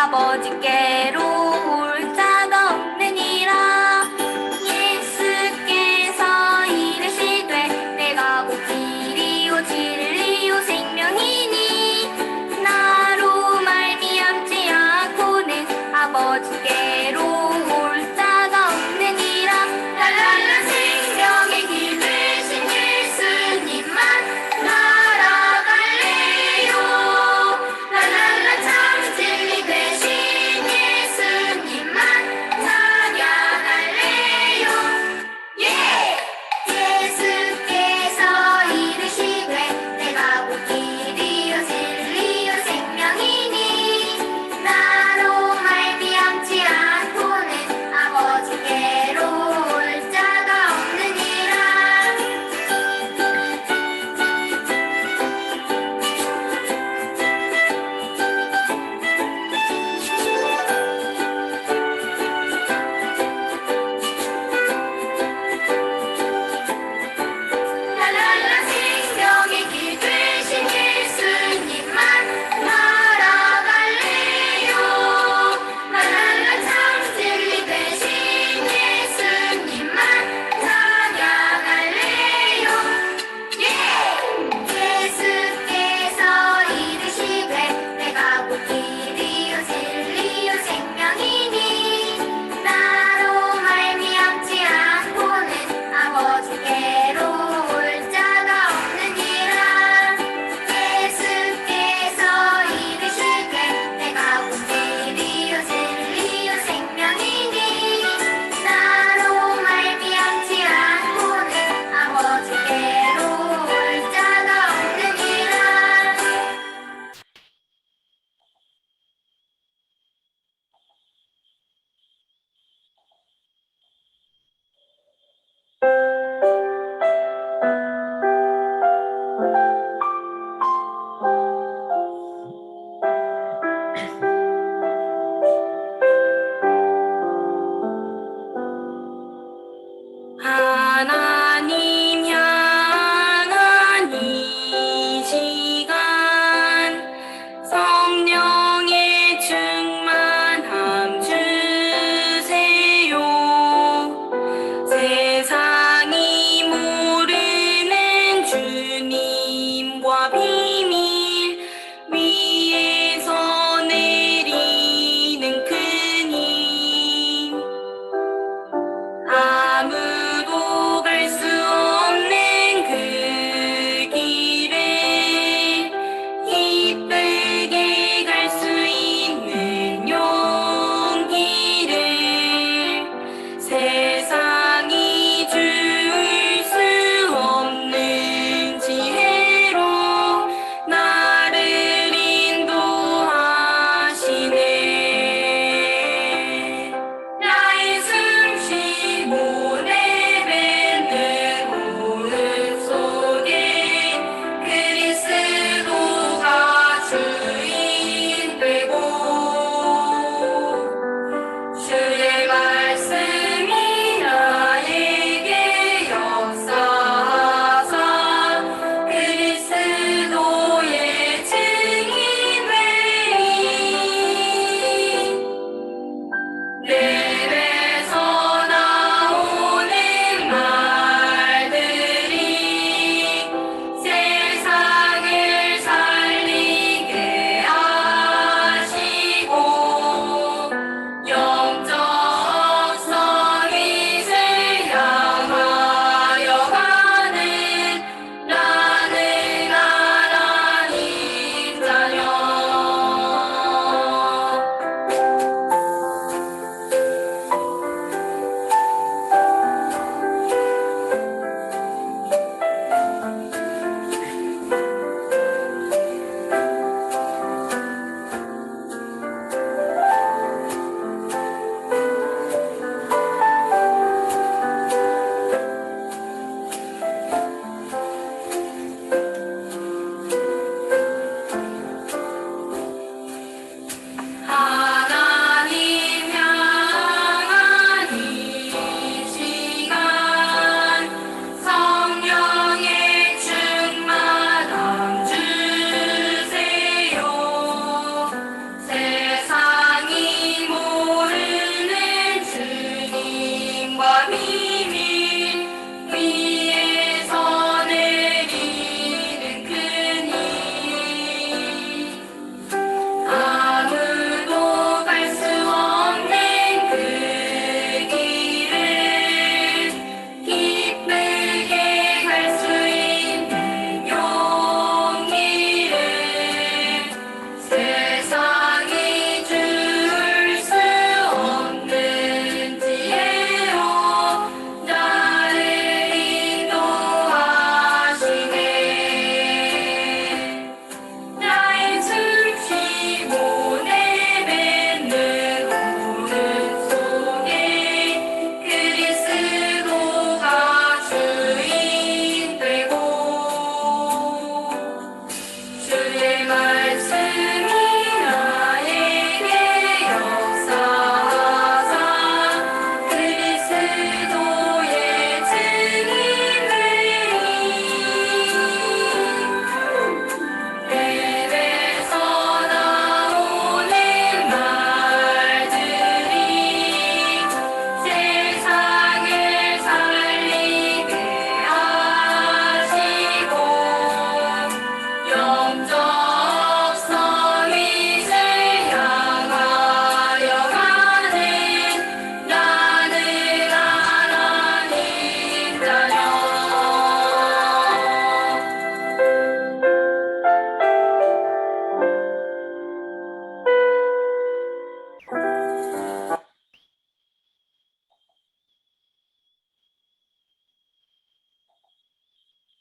아버지께로 올 자가 없느니라. 예수께서 이르시되 내가 곧 길이요 진리요 생명이니 나로 말미암지 않고는 아버지께로 올 자가 없느니라. 랄랄라 생명의 길 되신 예수님만 따라갈래요. 랄랄라 참 진리 되신 예수님만 찬양할래요. 예! 예수께서 이르시되 내가 곧 길이요 진리요 생명이니 나로 말미암지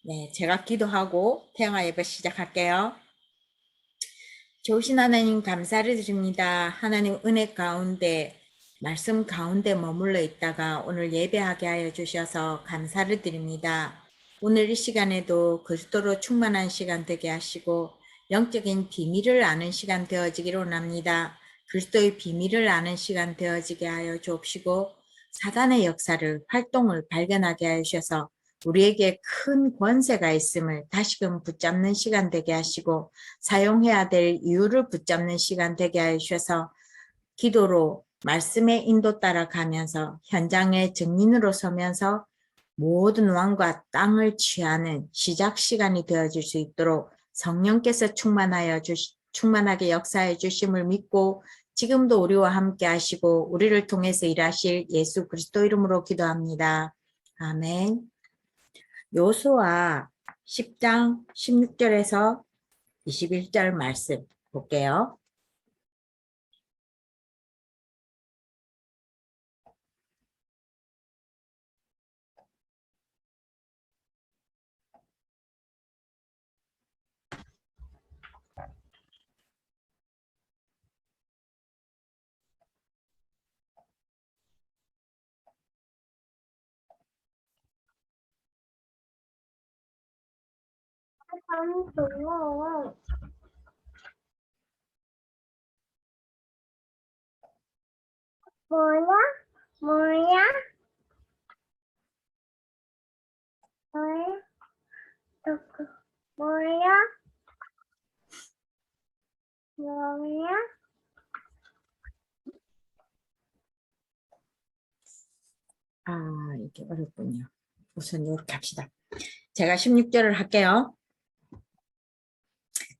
네, 제가 기도하고 태영아 예배 시작할게요. 좋으신 하나님 감사를 드립니다. 하나님 은혜 가운데 말씀 가운데 머물러 있다가 오늘 예배하게 하여 주셔서 감사를 드립니다. 오늘 이 시간에도 그리스도로 충만한 시간 되게 하시고 영적인 비밀을 아는 시간 되어지기를 원합니다. 그리스도의 비밀을 아는 시간 되어지게 하여 주옵시고 사단의 역사를 활동을 발견하게 하여 주셔서 우리에게 큰 권세가 있음을 다시금 붙잡는 시간 되게 하시고 사용해야 될 이유를 붙잡는 시간 되게 하여 주셔서 기도로 말씀의 인도 따라가면서 현장의 증인으로 서면서 모든 왕과 땅을 취하는 시작 시간이 되어질 수 있도록 성령께서 충만하게 역사해 주심을 믿고 지금도 우리와 함께 하시고 우리를 통해서 일하실 예수 그리스도 이름으로 기도합니다. 아멘. 요수아 10장 16절에서 21절 말씀 볼게요. 뭐야? 뭐야? 뭐야? 뭐야? 뭐야? 이게 어렵군요. 우선 이렇게 합시다. 제가 16절을 할게요.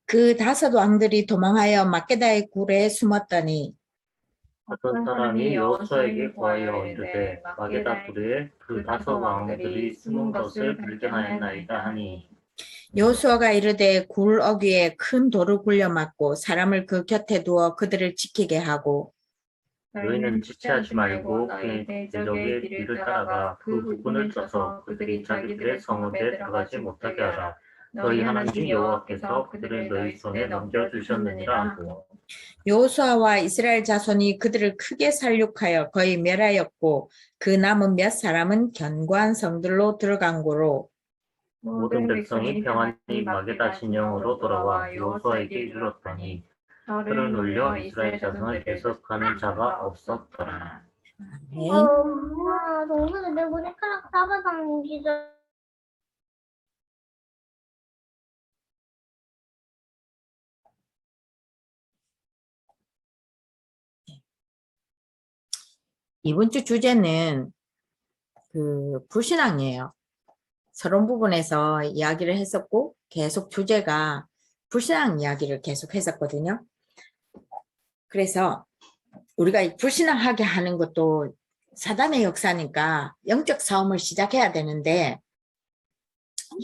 그 5 왕들이 도망하여 막게다의 굴에 숨었더니 어떤 사람이 여호수아에게 구하여 이르되 마게다 굴에 그 5 왕들이 숨은 것을 발견하였나이다 하니 여호수아가 이르되 굴 어귀에 큰 돌을 굴려 막고 사람을 그 곁에 두어 그들을 지키게 하고 너희는 지체하지 말고 그의 대적의 뒤를 따라가 그 부분을 쳐서 그들이 자기들의 성읍에 들어가지 못하게 하라. 너희 하나님 여호와께서 그들을 너희 손에 넘겨주셨느니라 하고 여호수아와 이스라엘 자손이 그들을 크게 살육하여 거의 멸하였고 그 남은 몇 사람은 견고한 성들로 들어간 고로 모든 백성이 평안히 마게다 진영으로 돌아와 여호수아에게 이르렀더니 혀를 올려 이스라엘 자손을 계속하는 자가 없었더라. 네. 엄마, 동생이 내 머리카락 잡아당기죠. 이번 주 주제는 불신앙이에요. 서론 부분에서 이야기를 했었고 계속 주제가 불신앙 이야기를 계속 했었거든요. 그래서 우리가 불신앙하게 하는 것도 사단의 역사니까 영적 싸움을 시작해야 되는데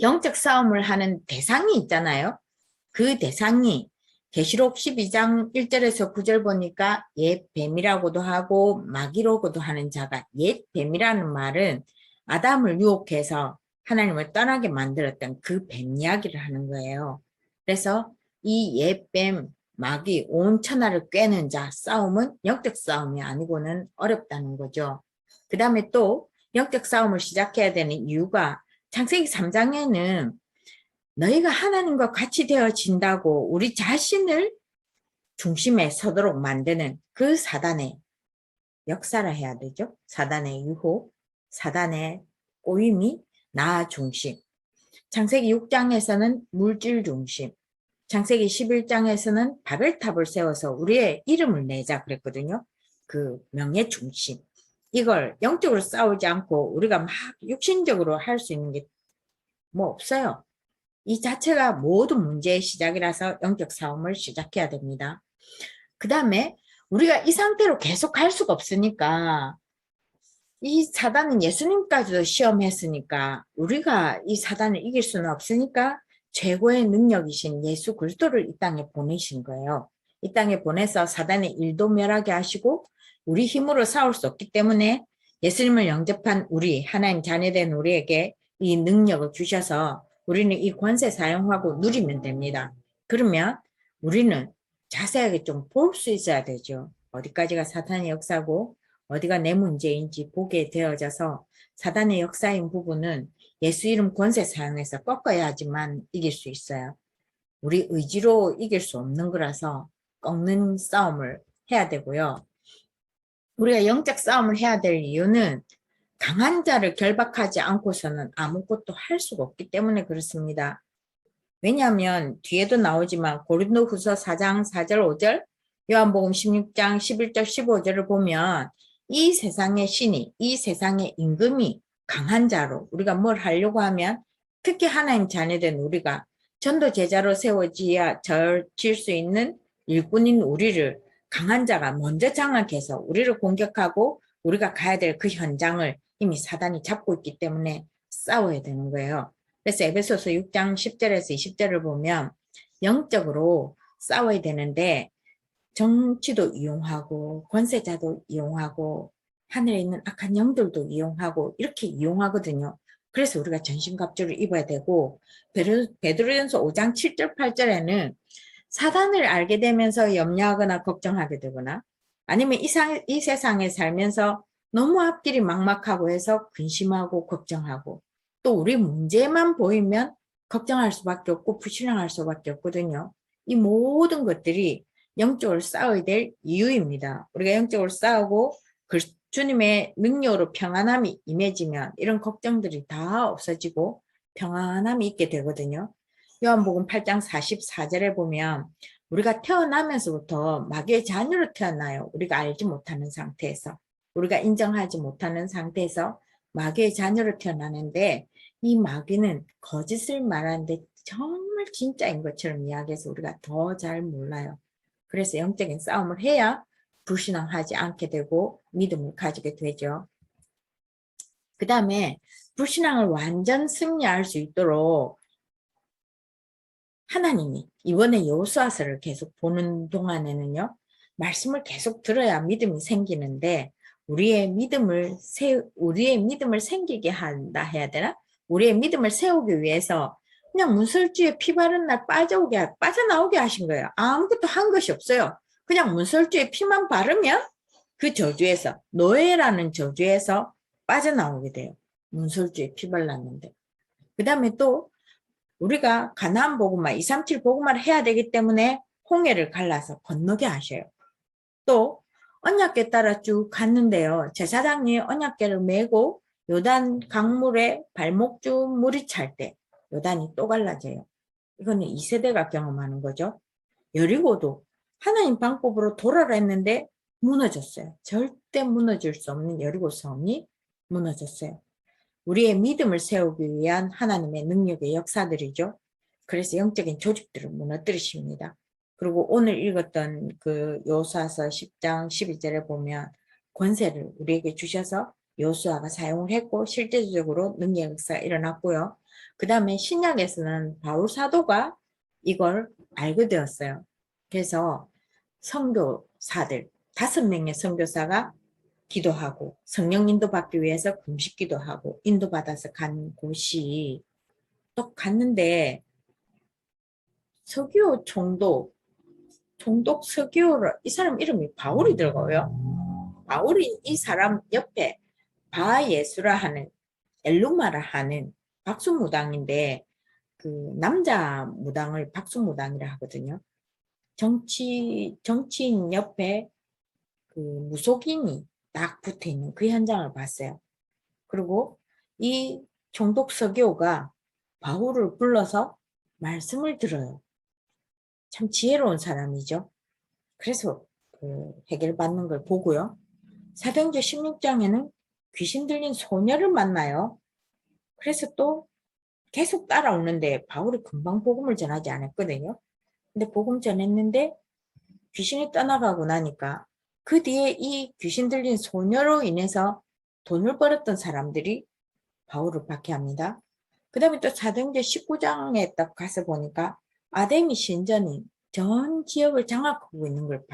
영적 싸움을 하는 대상이 있잖아요. 그 대상이 계시록 12장 1절에서 9절 보니까 옛 뱀이라고도 하고 마귀라고도 하는 자가 옛 뱀이라는 말은 아담을 유혹해서 하나님을 떠나게 만들었던 그 뱀 이야기를 하는 거예요. 그래서 이 옛 뱀, 마귀, 온 천하를 꿰는 자 싸움은 영적 싸움이 아니고는 어렵다는 거죠. 그 다음에 또 영적 싸움을 시작해야 되는 이유가 창세기 3장에는 너희가 하나님과 같이 되어진다고 우리 자신을 중심에 서도록 만드는 그 사단의 역사를 해야 되죠. 사단의 유혹, 사단의 꼬임이 나 중심. 창세기 6장에서는 물질 중심. 창세기 11장에서는 바벨탑을 세워서 우리의 이름을 내자 그랬거든요. 그 명예 중심. 이걸 영적으로 싸우지 않고 우리가 막 육신적으로 할 수 있는 게 뭐 없어요. 이 자체가 모든 문제의 시작이라서 영적 싸움을 시작해야 됩니다. 그 다음에 우리가 이 상태로 계속 갈 수가 없으니까 이 사단은 예수님까지도 시험했으니까 우리가 이 사단을 이길 수는 없으니까 최고의 능력이신 예수 그리스도를 이 땅에 보내신 거예요. 이 땅에 보내서 사단의 일도 멸하게 하시고 우리 힘으로 싸울 수 없기 때문에 예수님을 영접한 우리 하나님 자녀된 우리에게 이 능력을 주셔서 우리는 이 권세 사용하고 누리면 됩니다. 그러면 우리는 자세하게 좀 볼 수 있어야 되죠. 어디까지가 사탄의 역사고 어디가 내 문제인지 보게 되어져서 사단의 역사인 부분은 예수 이름 권세 사용해서 꺾어야지만 이길 수 있어요. 우리 의지로 이길 수 없는 거라서 꺾는 싸움을 해야 되고요. 우리가 영적 싸움을 해야 될 이유는 강한 자를 결박하지 않고서는 아무것도 할 수가 없기 때문에 그렇습니다. 왜냐하면 뒤에도 나오지만 고린도후서 4장 4절 5절, 요한복음 16장 11절 15절을 보면 이 세상의 신이, 이 세상의 임금이 강한 자로 우리가 뭘 하려고 하면 특히 하나님 자녀된 우리가 전도 제자로 세워지어야 질 수 있는 일꾼인 우리를 강한 자가 먼저 장악해서 우리를 공격하고 우리가 가야 될 그 현장을 이미 사단이 잡고 있기 때문에 싸워야 되는 거예요. 그래서 에베소서 6장 10절에서 20절을 보면 영적으로 싸워야 되는데 정치도 이용하고 권세자도 이용하고 하늘에 있는 악한 영들도 이용하고 이렇게 이용하거든요. 그래서 우리가 전신갑주를 입어야 되고 베드로전서 5장 7절 8절에는 사단을 알게 되면서 염려하거나 걱정하게 되거나 아니면 이 세상에 살면서 너무 앞길이 막막하고 해서 근심하고 걱정하고 또 우리 문제만 보이면 걱정할 수밖에 없고 불신앙할 수밖에 없거든요. 이 모든 것들이 영적으로 싸워야 될 이유입니다. 우리가 영적으로 싸우고 주님의 능력으로 평안함이 임해지면 이런 걱정들이 다 없어지고 평안함이 있게 되거든요. 요한복음 8장 44절에 보면 우리가 태어나면서부터 마귀의 자녀로 태어나요. 우리가 알지 못하는 상태에서 우리가 인정하지 못하는 상태에서 마귀의 자녀로 태어나는데 이 마귀는 거짓을 말하는데 정말 진짜인 것처럼 이야기해서 우리가 더 잘 몰라요. 그래서 영적인 싸움을 해야 불신앙하지 않게 되고 믿음을 가지게 되죠. 그 다음에 불신앙을 완전 승리할 수 있도록 하나님이 이번에 여호수아서를 계속 보는 동안에는요. 말씀을 계속 들어야 믿음이 생기는데 우리의 믿음을 생기게 한다 해야 되나? 우리의 믿음을 세우기 위해서 그냥 문설주에 피 바른 날 빠져나오게 하신 거예요. 아무것도 한 것이 없어요. 그냥 문설주에 피만 바르면 그 저주에서 노예라는 저주에서 빠져나오게 돼요. 문설주에 피 발랐는데. 그 다음에 또 우리가 가나안 복음화 237 복음화를 해야 되기 때문에 홍해를 갈라서 건너게 하셔요. 또 언약궤 따라 쭉 갔는데요. 제사장이 언약궤를 메고 요단 강물에 발목 쭉 물이 찰 때 요단이 또 갈라져요. 이거는 2세대가 경험하는 거죠. 여리고도 하나님 방법으로 돌아라 했는데 무너졌어요. 절대 무너질 수 없는 여리고 성이 무너졌어요. 우리의 믿음을 세우기 위한 하나님의 능력의 역사들이죠. 그래서 영적인 조직들을 무너뜨리십니다. 그리고 오늘 읽었던 그 여호수아서 10장 12절에 보면 권세를 우리에게 주셔서 여호수아가 사용을 했고 실제적으로 능력 역사가 일어났고요. 그 다음에 신약에서는 바울 사도가 이걸 알게 되었어요. 그래서 선교사들 5명의 선교사가 기도하고 성령 인도받기 위해서 금식 기도하고 인도받아서 간 곳이 또 갔는데 서기오 총독 서기오를 이 사람 이름이 바울이더라고요. 바울이 이 사람 옆에 바예수라 하는 엘루마라 하는 박수무당인데 그 남자 무당을 박수무당이라 하거든요. 정치인 옆에 그 무속인이 딱 붙어 있는 그 현장을 봤어요. 그리고 이 총독 서기오가 바울을 불러서 말씀을 들어요. 참 지혜로운 사람이죠. 그래서 그 해결받는 걸 보고요. 사도행전 16장에는 귀신 들린 소녀를 만나요. 그래서 또 계속 따라오는데 바울이 금방 복음을 전하지 않았거든요. 근데 복음 전했는데 귀신이 떠나가고 나니까 그 뒤에 이 귀신 들린 소녀로 인해서 돈을 벌었던 사람들이 바울을 박해합니다. 그 다음에 또 사도행전 19장에 딱 가서 보니까 아데미 신전이 전 지역을 장악하고 있는 걸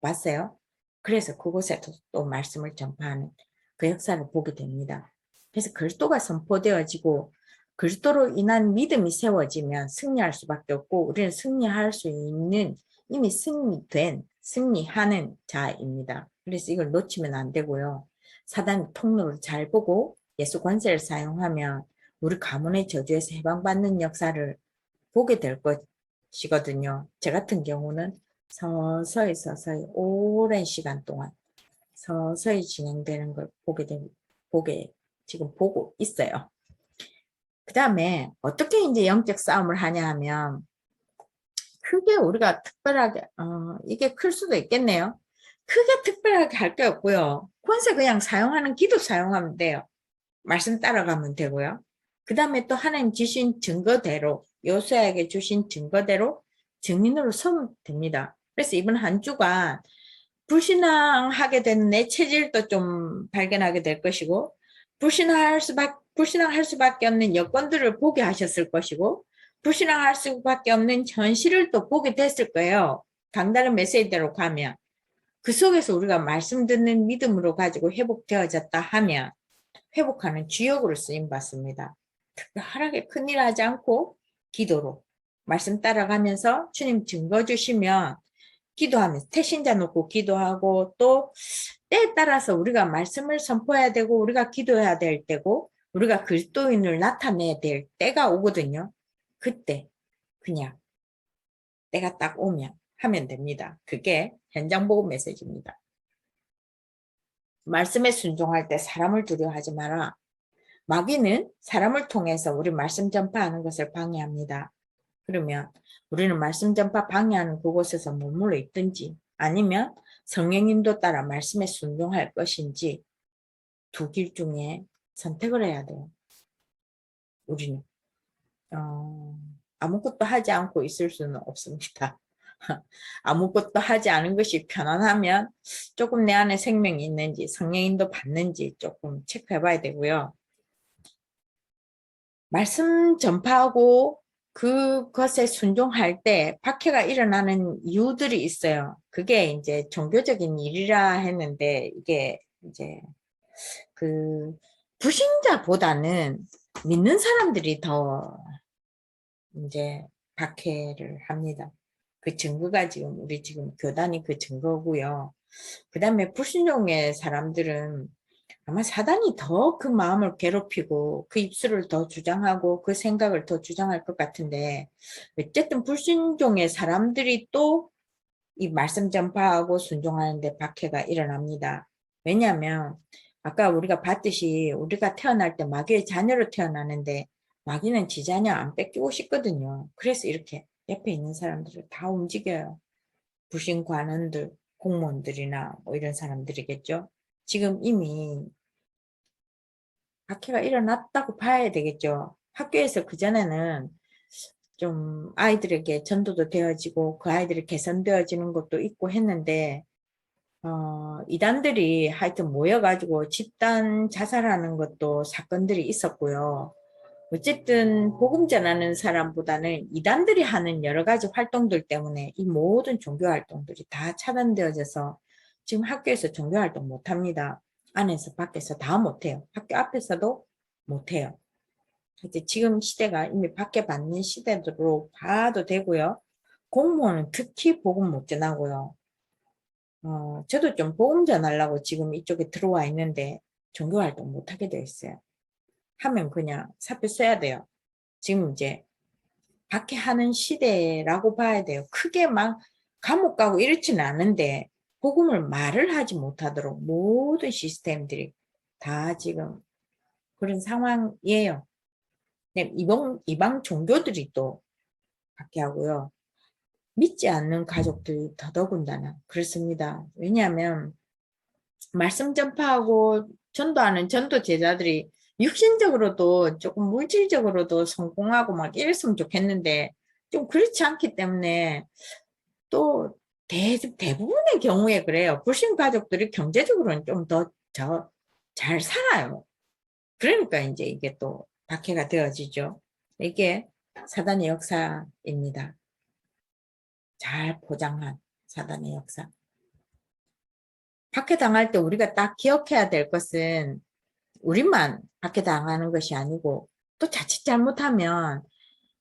봤어요. 그래서 그곳에 또 말씀을 전파하는 그 역사를 보게 됩니다. 그래서 그리스도가 선포되어지고 그리스도로 인한 믿음이 세워지면 승리할 수밖에 없고 우리는 승리할 수 있는 이미 승리하는 자입니다. 그래서 이걸 놓치면 안 되고요. 사단의 통로를 잘 보고 예수 권세를 사용하면 우리 가문의 저주에서 해방받는 역사를 보게 될 것이거든요. 저 같은 경우는 서서히 오랜 시간 동안 서서히 진행되는 걸 지금 보고 있어요. 그 다음에 어떻게 이제 영적 싸움을 하냐 하면 크게 우리가 특별하게 이게 클 수도 있겠네요. 크게 특별하게 할 게 없고요. 권세 그냥 사용하는 기도 사용하면 돼요. 말씀 따라가면 되고요. 그 다음에 또 하나님 주신 증거대로 요수아에게 주신 증거대로 증인으로 서면 됩니다. 그래서 이번 한 주간 불신앙하게 되는 내 체질도 좀 발견하게 될 것이고 불신앙할 수밖에 없는 여건들을 보게 하셨을 것이고 불신앙할 수밖에 없는 현실을 또 보게 됐을 거예요. 강다른 메시지대로 가면 그 속에서 우리가 말씀 듣는 믿음으로 가지고 회복되어졌다 하면 회복하는 주역으로 쓰임받습니다. 특별하게 큰일 하지 않고 기도로 말씀 따라가면서 주님 증거 주시면 기도하면서 태신자 놓고 기도하고 또 때에 따라서 우리가 말씀을 선포해야 되고 우리가 기도해야 될 때고 우리가 그리스도인을 나타내야 될 때가 오거든요. 그때 그냥 때가 딱 오면 하면 됩니다. 그게 현장 복음 메시지입니다. 말씀에 순종할 때 사람을 두려워하지 마라. 마귀는 사람을 통해서 우리 말씀 전파하는 것을 방해합니다. 그러면 우리는 말씀 전파 방해하는 그곳에서 머물러 있든지 아니면 성령 인도 따라 말씀에 순종할 것인지 두 길 중에 선택을 해야 돼요. 우리는 아무것도 하지 않고 있을 수는 없습니다. 아무것도 하지 않은 것이 편안하면 조금 내 안에 생명이 있는지 성령 인도 받는지 조금 체크해 봐야 되고요. 말씀 전파하고 그것에 순종할 때 박해가 일어나는 이유들이 있어요. 그게 이제 종교적인 일이라 했는데 이게 이제 그 불신자보다는 믿는 사람들이 더 이제 박해를 합니다. 그 증거가 우리 지금 교단이 그 증거고요. 그 다음에 불신종의 사람들은 아마 사단이 더 그 마음을 괴롭히고 그 입술을 더 주장하고 그 생각을 더 주장할 것 같은데 어쨌든 불신종의 사람들이 또 이 말씀 전파하고 순종하는데 박해가 일어납니다. 왜냐하면 아까 우리가 봤듯이 우리가 태어날 때 마귀의 자녀로 태어나는데 마귀는 지 자녀 안 뺏기고 싶거든요. 그래서 이렇게 옆에 있는 사람들을 다 움직여요. 불신 관원들, 공무원들이나 뭐 이런 사람들이겠죠. 지금 이미 박해가 일어났다고 봐야 되겠죠. 학교에서 그전에는 좀 아이들에게 전도도 되어지고 그 아이들이 개선되어지는 것도 있고 했는데 이단들이 하여튼 모여가지고 집단 자살하는 것도 사건들이 있었고요. 어쨌든 복음 전하는 사람보다는 이단들이 하는 여러 가지 활동들 때문에 이 모든 종교 활동들이 다 차단되어져서 지금 학교에서 종교 활동 못합니다. 안에서 밖에서 다 못해요. 학교 앞에서도 못해요. 이제 지금 시대가 이미 밖에 받는 시대로 봐도 되고요. 공무원은 특히 복음 못 전하고요. 저도 좀 복음 전하려고 지금 이쪽에 들어와 있는데 종교 활동 못 하게 되어 있어요. 하면 그냥 사표 써야 돼요. 지금 이제 밖에 하는 시대라고 봐야 돼요. 크게 막 감옥 가고 이렇지는 않은데 복음을 말을 하지 못하도록 모든 시스템들이 다 지금 그런 상황이에요. 이방 종교들이 또 밖에 하고요. 믿지 않는 가족들이 더더군다나 그렇습니다. 왜냐하면 말씀 전파하고 전도하는 전도 제자들이 육신적으로도 조금 물질적으로도 성공하고 막 이랬으면 좋겠는데 좀 그렇지 않기 때문에 또 대부분의 경우에 그래요. 불신 가족들이 경제적으로는 좀 더 잘 살아요. 그러니까 이제 이게 또 박해가 되어지죠. 이게 사단의 역사입니다. 잘 포장한 사단의 역사. 박해당할 때 우리가 딱 기억해야 될 것은 우리만 박해당하는 것이 아니고 또 자칫 잘못하면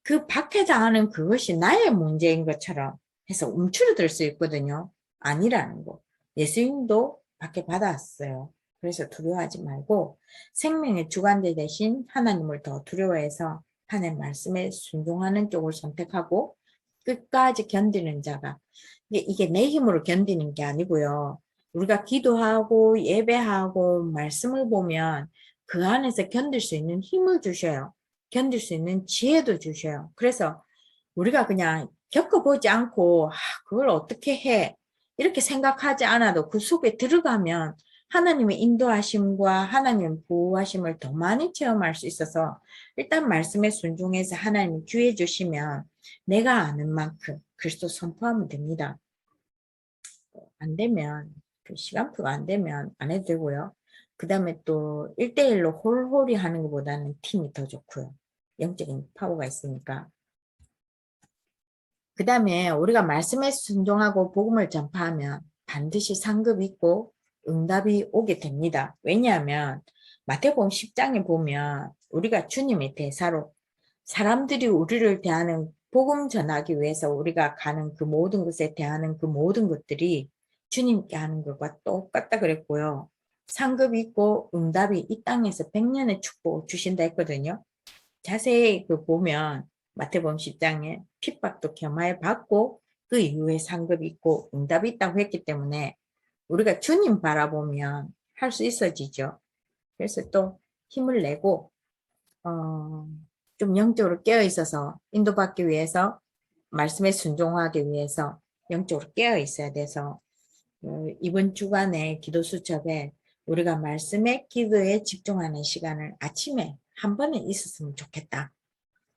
그 박해당하는 그것이 나의 문제인 것처럼 해서 움츠러들 수 있거든요. 아니라는 거. 예수님도 박해받았어요. 그래서 두려워하지 말고 생명의 주관자 대신 하나님을 더 두려워해서 하나님 말씀에 순종하는 쪽을 선택하고 끝까지 견디는 자가, 이게 내 힘으로 견디는 게 아니고요. 우리가 기도하고 예배하고 말씀을 보면 그 안에서 견딜 수 있는 힘을 주셔요. 견딜 수 있는 지혜도 주셔요. 그래서 우리가 그냥 겪어보지 않고 그걸 어떻게 해 이렇게 생각하지 않아도 그 속에 들어가면 하나님의 인도하심과 하나님의 보호하심을 더 많이 체험할 수 있어서 일단 말씀에 순종해서 하나님이 기회 주시면 내가 아는 만큼 그리스도 선포하면 됩니다. 안 되면 그 시간표가 안 되면 안 해도 되고요. 그 다음에 또 1대1로 홀홀이 하는 것보다는 팀이 더 좋고요. 영적인 파워가 있으니까. 그 다음에 우리가 말씀에 순종하고 복음을 전파하면 반드시 상급이 있고 응답이 오게 됩니다. 왜냐하면 마태복음 10장에 보면 우리가 주님의 대사로 사람들이 우리를 대하는 복음 전하기 위해서 우리가 가는 그 모든 것에 대하는 그 모든 것들이 주님께 하는 것과 똑같다 그랬고요. 상급이 있고 응답이 이 땅에서 100년의 축복 주신다 했거든요. 자세히 그 보면 마태복음 10장에 핍박도 겸하여 받고 그 이후에 상급이 있고 응답이 있다고 했기 때문에 우리가 주님 바라보면 할 수 있어지죠. 그래서 또 힘을 내고 좀 영적으로 깨어 있어서 인도받기 위해서 말씀에 순종하기 위해서 영적으로 깨어 있어야 돼서 이번 주간에 기도 수첩에 우리가 말씀에 기도에 집중하는 시간을 아침에 한 번에 있었으면 좋겠다.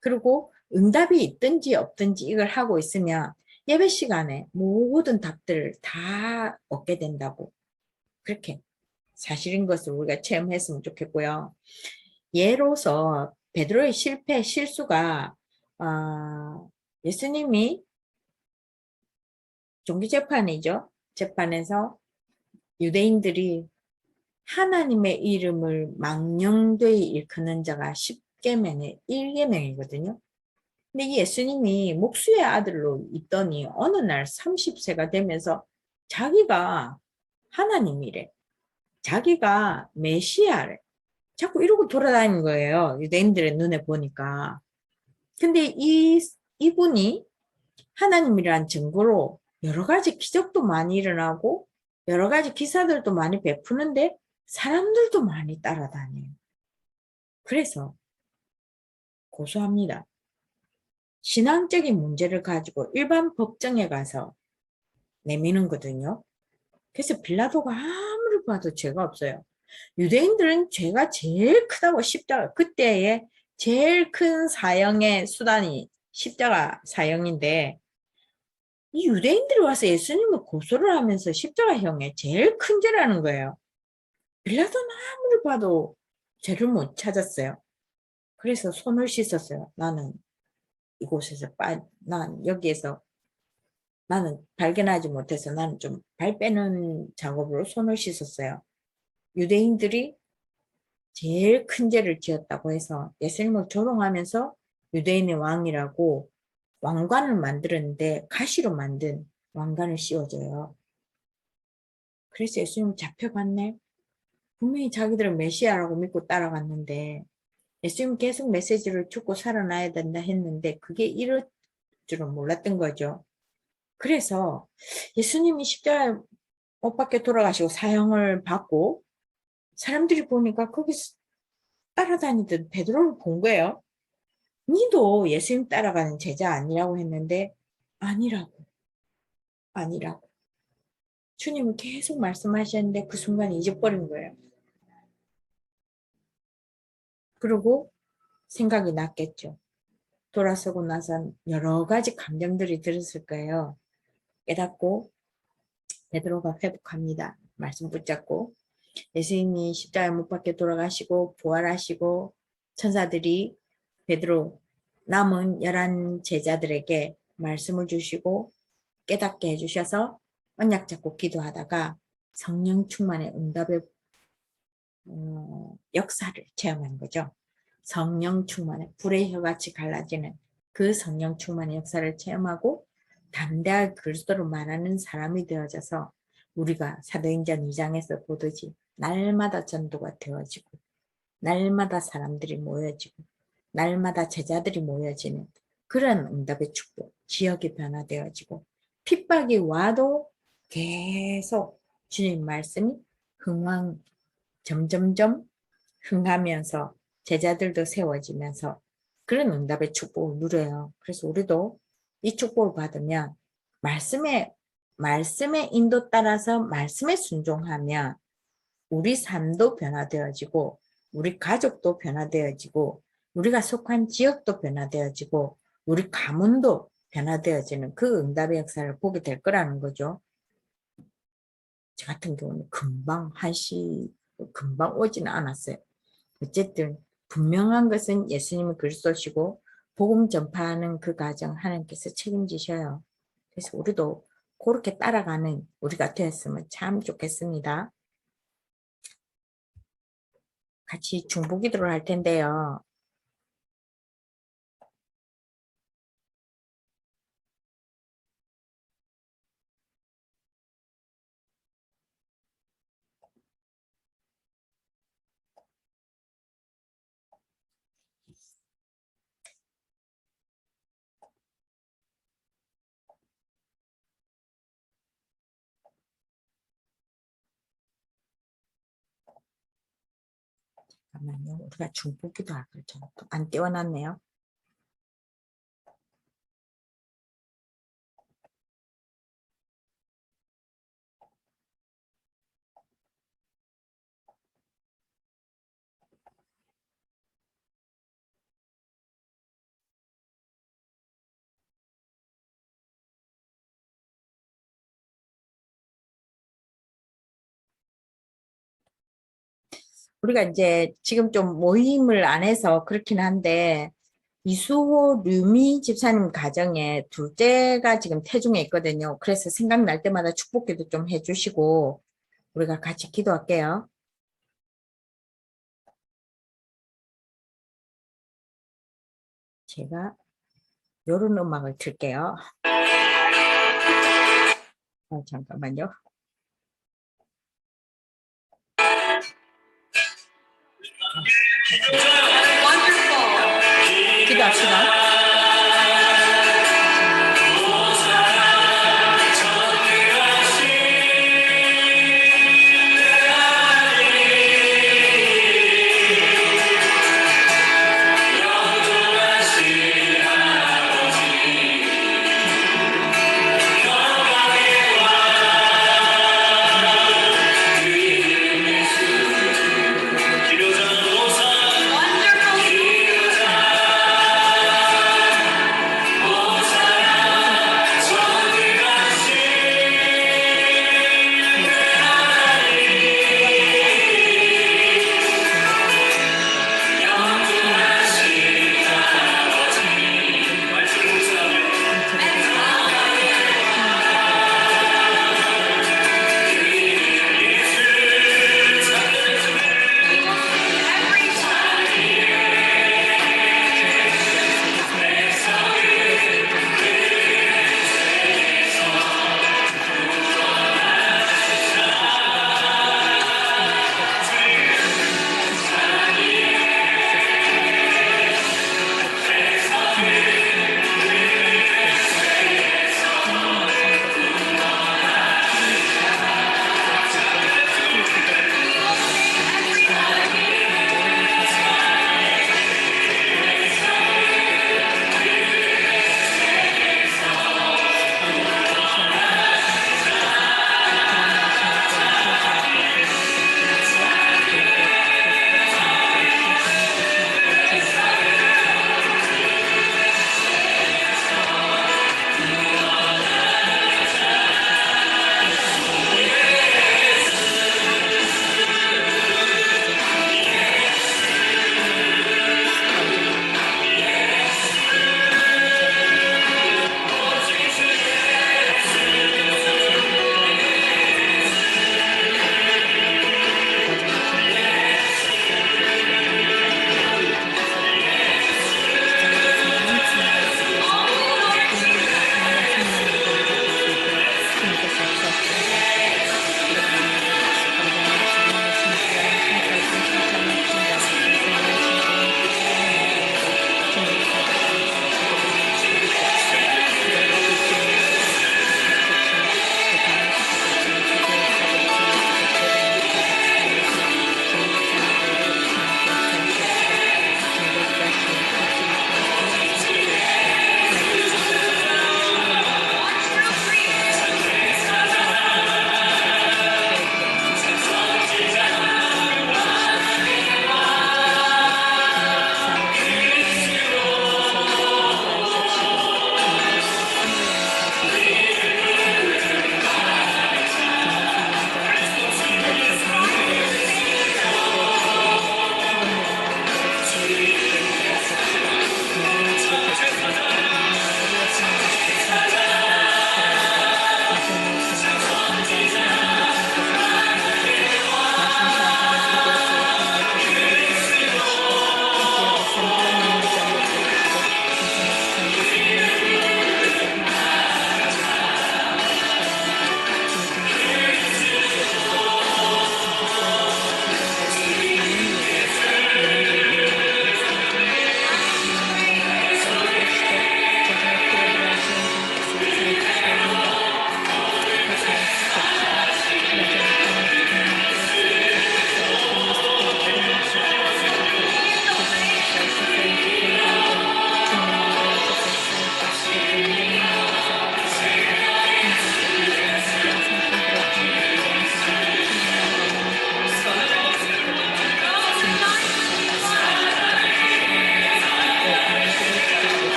그리고 응답이 있든지 없든지 이걸 하고 있으면 예배 시간에 모든 답들을 다 얻게 된다고. 그렇게 사실인 것을 우리가 체험했으면 좋겠고요. 예로서 베드로의 실수가 예수님이 종교재판이죠. 재판에서 유대인들이 하나님의 이름을 망령되이 일컫는 자가 10계명의 1계명이거든요. 근데 예수님이 목수의 아들로 있더니 어느 날 30세가 되면서 자기가 하나님이래. 자기가 메시아래. 자꾸 이러고 돌아다니는 거예요. 유대인들의 눈에 보니까. 근데 이분이 하나님이란 증거로 여러 가지 기적도 많이 일어나고 여러 가지 기사들도 많이 베푸는데 사람들도 많이 따라다녀요. 그래서 고소합니다. 신앙적인 문제를 가지고 일반 법정에 가서 내미는 거거든요. 그래서 빌라도가 아무리 봐도 죄가 없어요. 유대인들은 죄가 제일 크다고 십자가, 그때의 제일 큰 사형의 수단이 십자가 사형인데 이 유대인들이 와서 예수님을 고소를 하면서 십자가형에 제일 큰 죄라는 거예요. 빌라도는 아무리 봐도 죄를 못 찾았어요. 그래서 손을 씻었어요. 나는 이곳에서 난 여기에서 나는 발견하지 못해서 나는 좀 발 빼는 작업으로 손을 씻었어요. 유대인들이 제일 큰 죄를 지었다고 해서 예수님을 조롱하면서 유대인의 왕이라고 왕관을 만들었는데 가시로 만든 왕관을 씌워줘요. 그래서 예수님 잡혀갔네. 분명히 자기들은 메시아라고 믿고 따라갔는데 예수님 계속 메시지를 죽고 살아나야 된다 했는데 그게 이럴 줄은 몰랐던 거죠. 그래서 예수님이 십자가에 못 박혀 돌아가시고 사형을 받고 사람들이 보니까 거기서 따라다니던 베드로를 본 거예요. 니도 예수님 따라가는 제자 아니라고 했는데 아니라고. 주님은 계속 말씀하셨는데 그 순간 잊어버린 거예요. 그리고 생각이 났겠죠. 돌아서고 나선 여러 가지 감정들이 들었을 거예요. 깨닫고 베드로가 회복합니다. 말씀 붙잡고 예수님이 십자가에 못 박혀 돌아가시고 부활하시고 천사들이 베드로 남은 11 제자들에게 말씀을 주시고 깨닫게 해주셔서 언약 잡고 기도하다가 성령 충만의 응답의 역사를 체험한 거죠. 성령 충만의 불의 혀같이 갈라지는 그 성령 충만의 역사를 체험하고 담대하게 그리스도로 말하는 사람이 되어져서 우리가 사도행전 2장에서 보듯이 날마다 전도가 되어지고 날마다 사람들이 모여지고 날마다 제자들이 모여지는 그런 응답의 축복, 지역이 변화되어지고 핍박이 와도 계속 주님 말씀이 점점점 흥하면서 제자들도 세워지면서 그런 응답의 축복을 누려요. 그래서 우리도 이 축복을 받으면 말씀의 인도 따라서 말씀에 순종하면 우리 삶도 변화되어지고 우리 가족도 변화되어지고 우리가 속한 지역도 변화되어지고 우리 가문도 변화되어지는 그 응답의 역사를 보게 될 거라는 거죠. 저 같은 경우는 금방 오지는 않았어요. 어쨌든 분명한 것은 예수님이 그리스도시고 복음 전파하는 그 과정 하나님께서 책임지셔요. 그래서 우리도 그렇게 따라가는 우리가 되었으면 참 좋겠습니다. 같이 중보기도를 할 텐데요. 잠깐만요. 우리가 중보기도 하길 안 띄워놨네요. 우리가 이제 지금 좀 모임을 안 해서 그렇긴 한데 이수호 류미 집사님 가정에 둘째가 지금 태중에 있거든요. 그래서 생각날 때마다 축복기도 좀 해주시고 우리가 같이 기도할게요. 제가 요런 음악을 틀게요. 잠깐만요. 기도합시다.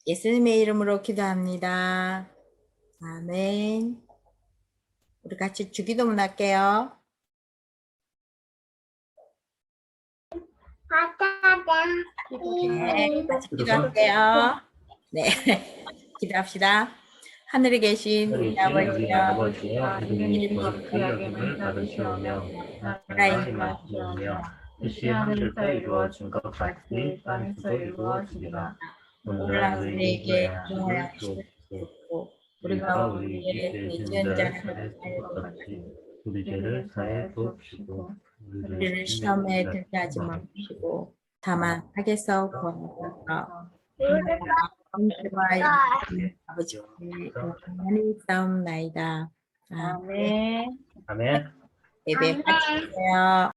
예수님의 이름으로 기도합니다. 아멘. 우리 같이 주기도문 할게요. 아따다. 네, 같이 기도할게요. 네, 기도합시다. 하늘에 계신 우리 아버지여, 아버지여 이름이 거룩히 여김을 받으시오며 나라의 임하시오며 뜻이 하늘에서 이루어진 것 같이 땅에서 이루어지리라. 오늘날 우리에게 일용할 주옵소서. 우리가 우리에게 죄진 자를 사할 것 같이 우리 죄를 사해 주옵시고 우리를 시험에 들게 하지 마시고 다만 악에서 구원하소서. 아버지께 영원히 싸움나이다. 아멘. 아멘. 예배 마치세요.